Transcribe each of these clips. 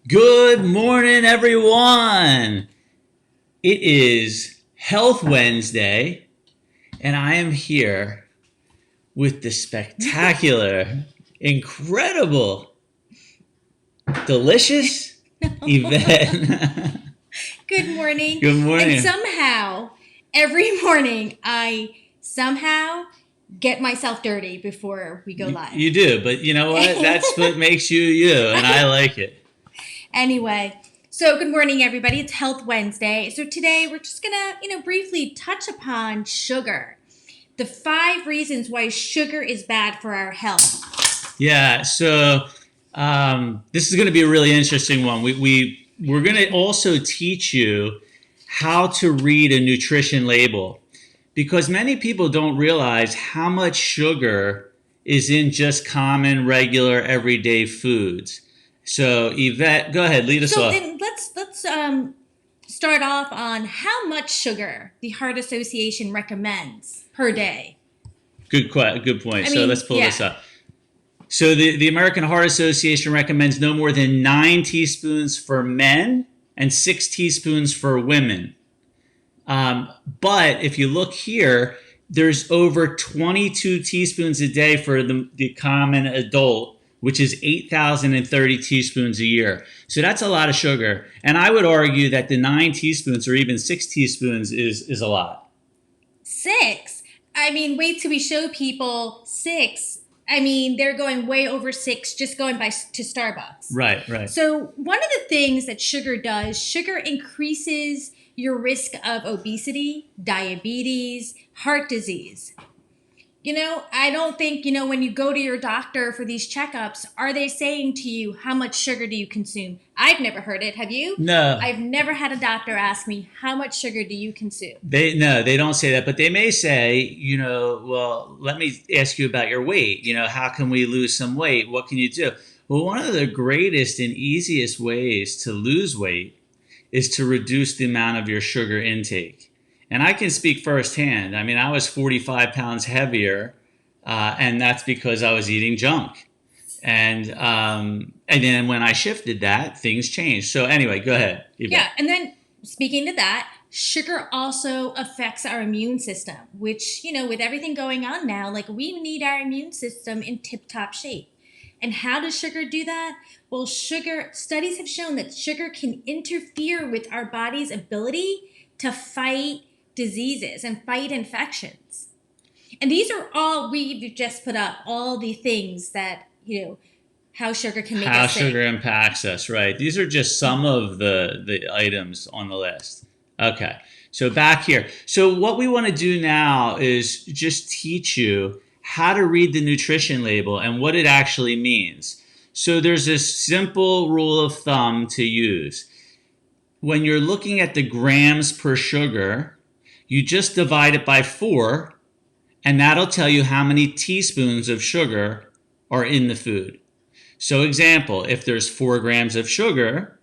Good morning, everyone. It is Health Wednesday, and I am here with the spectacular, incredible, delicious Yvette. Good morning. Good And morning. somehow, every morning, I somehow get myself dirty before we go live. You do, but you know what? That's what makes you you, and I like it. Anyway, so good morning, everybody. It's Health Wednesday. So today we're just gonna, briefly touch upon sugar. The 5 reasons why sugar is bad for our health. Yeah, so this is going to be a really interesting one. We're going to also teach you how to read a nutrition label because many people don't realize how much sugar is in just common, regular, everyday foods. So Yvette, go ahead, lead us So off. then let's start off on how much sugar the Heart Association recommends per day. Good point. I So mean, let's pull this yeah. up. So the American Heart Association recommends no more than 9 teaspoons for men and 6 teaspoons for women. But if you look here, there's over 22 teaspoons a day for the common adult, which is 8,030 teaspoons a year. So that's a lot of sugar. And I would argue that the 9 teaspoons or even 6 teaspoons is a lot. 6. I mean, wait till we show people 6. I mean, they're going way over 6 just going to Starbucks. Right, right. So, one of the things that sugar does, sugar increases your risk of obesity, diabetes, heart disease. I don't think, when you go to your doctor for these checkups, are they saying to you, how much sugar do you consume? I've never heard it. Have you? No, I've never had a doctor ask me, how much sugar do you consume? they don't say that, but they may say, well, let me ask you about your weight. How can we lose some weight? What can you do? Well, one of the greatest and easiest ways to lose weight is to reduce the amount of your sugar intake. And I can speak firsthand. I mean, I was 45 pounds heavier, and that's because I was eating junk. And then when I shifted that, things changed. So anyway, go ahead. Yeah, and then speaking to that, sugar also affects our immune system, which, with everything going on now, like we need our immune system in tip-top shape. And how does sugar do that? Well, studies have shown that sugar can interfere with our body's ability to fight diseases and fight infections. And these are all, we've just put up all the things that, how sugar can make How us sick. sugar impacts us, right? These are just some of the items on the list. Okay, so back here. So what we want to do now is just teach you how to read the nutrition label and what it actually means. So there's this simple rule of thumb to use. When you're looking at the grams per sugar, you just divide it by 4, and that'll tell you how many teaspoons of sugar are in the food. So example, if there's 4 grams of sugar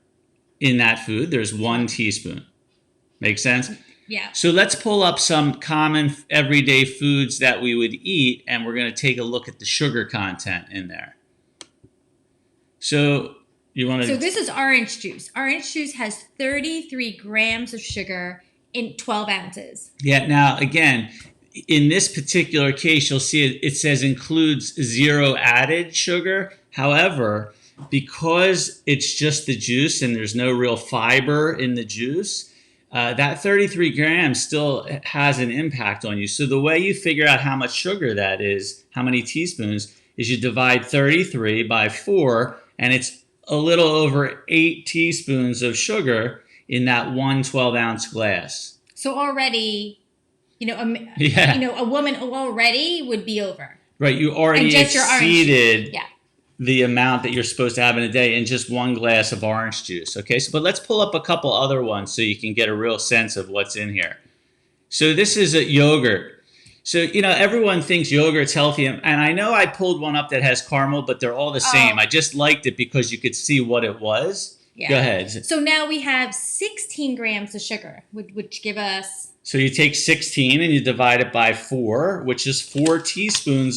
in that food, there's 1 teaspoon. Make sense? Yeah. So let's pull up some common everyday foods that we would eat, and we're going to take a look at the sugar content in there. So you want to... So this is orange juice. Orange juice has 33 grams of sugar in 12 ounces. Yeah, now again, in this particular case, you'll see it says includes 0 added sugar. However, because it's just the juice and there's no real fiber in the juice, that 33 grams still has an impact on you. So the way you figure out how much sugar that is, how many teaspoons, is you divide 33 by 4, and it's a little over 8 teaspoons of sugar in that 1 12-ounce glass. So already, Yeah. a woman already would be over. Right, you already exceeded yeah. the amount that you're supposed to have in a day in just 1 glass of orange juice. Okay, but let's pull up a couple other ones so you can get a real sense of what's in here. So this is a yogurt. So, everyone thinks yogurt's healthy. And I know I pulled one up that has caramel, but they're all the same. I just liked it because you could see what it was. Yeah. Go ahead. So now we have 16 grams of sugar, which give us... So you take 16 and you divide it by 4, which is 4 teaspoons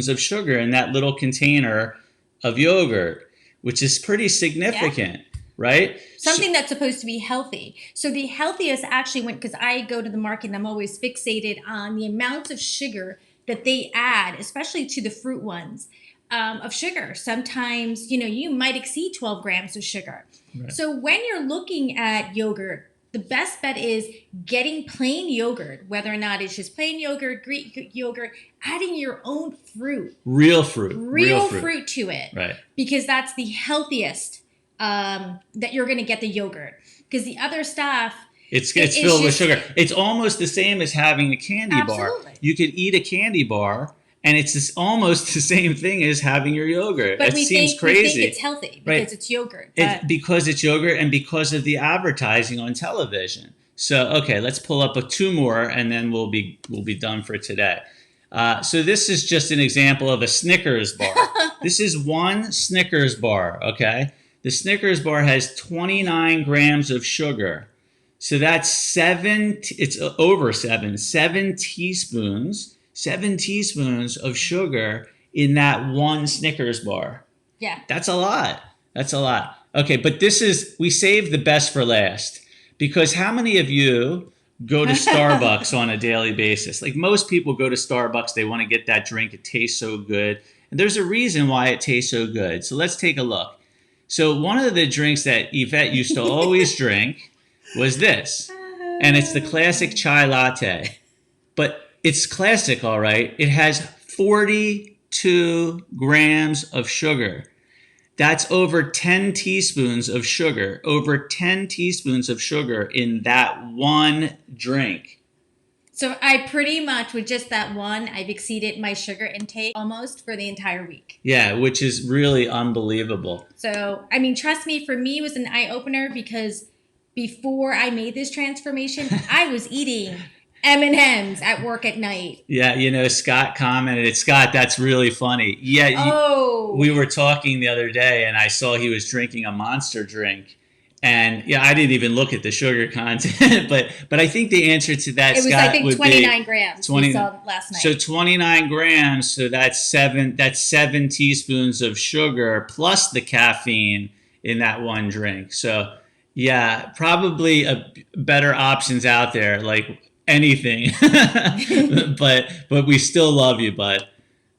of sugar in that little container of yogurt. which is pretty significant, right? Something that's supposed to be healthy. So the healthiest actually went, because I go to the market and I'm always fixated on the amounts of sugar that they add, especially to the fruit ones, of sugar. Sometimes, you might exceed 12 grams of sugar. Right. So when you're looking at yogurt, the best bet is getting plain yogurt, whether or not it's just plain yogurt, Greek yogurt, adding your own fruit. Real fruit. Real fruit to it. Right. Because that's the healthiest that you're going to get the yogurt. Because the other stuff... It's filled with sugar. It's almost the same as having a candy bar. You could eat a candy bar, and it's almost the same thing as having your yogurt. But it seems crazy. We think it's healthy because it's yogurt. Because it's yogurt and because of the advertising on television. So, okay, let's pull up 2 more, and then we'll be done for today. So this is just an example of a Snickers bar. This is one Snickers bar, okay? The Snickers bar has 29 grams of sugar. So that's 7 teaspoons of sugar in that one Snickers bar. Yeah. That's a lot. Okay, but we saved the best for last, because how many of you go to Starbucks on a daily basis? Like, most people go to Starbucks, they want to get that drink. It tastes so good. And there's a reason why it tastes so good. So let's take a look. So one of the drinks that Yvette used to always drink was this, and it's the classic Chai Latte. But it's classic, all right. It has 42 grams of sugar. That's over 10 teaspoons of sugar. Over 10 teaspoons of sugar in that one drink. So I pretty much, with just that one, I've exceeded my sugar intake almost for the entire week. Yeah, which is really unbelievable. So, I mean, trust me, for me, it was an eye-opener, because before I made this transformation, I was eating M&Ms at work at night. Yeah, Scott commented. Scott, that's really funny. Yeah, we were talking the other day, and I saw he was drinking a Monster drink. And yeah, I didn't even look at the sugar content, but I think the answer to that, it was, Scott, I think, 29 grams. We saw last night. So 29 grams. So that's 7 teaspoons of sugar plus the caffeine in that one drink. So yeah, probably better options out there, like anything. but we still love you, bud.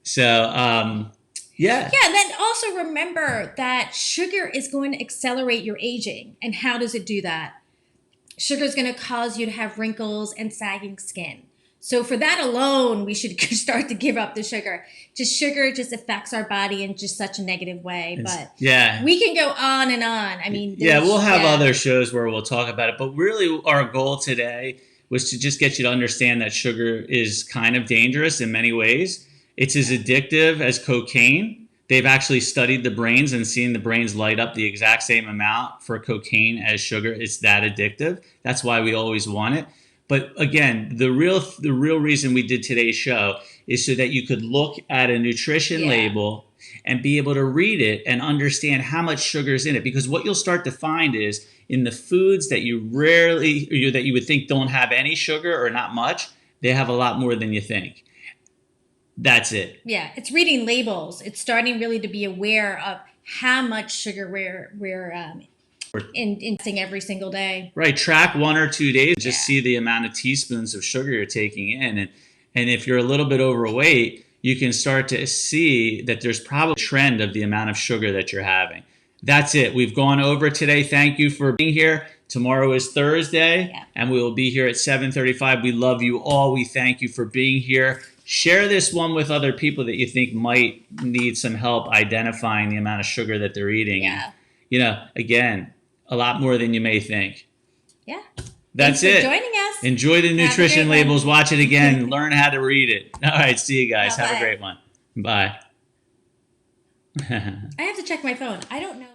So yeah. Yeah, then also remember that sugar is going to accelerate your aging. And how does it do that? Sugar is going to cause you to have wrinkles and sagging skin. So for that alone, we should start to give up the sugar. Sugar just affects our body in just such a negative way. But we can go on and on. I mean, we'll have other shows where we'll talk about it. But really, our goal today was to just get you to understand that sugar is kind of dangerous in many ways. It's as addictive as cocaine. They've actually studied the brains and seen the brains light up the exact same amount for cocaine as sugar. It's that addictive. That's why we always want it. But again, the real reason we did today's show is so that you could look at a nutrition label and be able to read it and understand how much sugar is in it. Because what you'll start to find is, in the foods that you that you would think don't have any sugar or not much, they have a lot more than you think. That's it. Yeah, it's reading labels. It's starting really to be aware of how much sugar we're ingesting every single day. Right. Track 1 or 2 days. Just see the amount of teaspoons of sugar you're taking in. And if you're a little bit overweight, you can start to see that there's probably a trend of the amount of sugar that you're having. That's it. We've gone over today. Thank you for being here. Tomorrow is Thursday, and we will be here at 7:35. We love you all. We thank you for being here. Share this one with other people that you think might need some help identifying the amount of sugar that they're eating. Yeah. And, again, a lot more than you may think. Yeah. That's Thanks it. for joining us. Enjoy the nutrition labels. Watch it again. Learn how to read it. All right. See you guys. Have a great one. Bye. I have to check my phone. I don't know.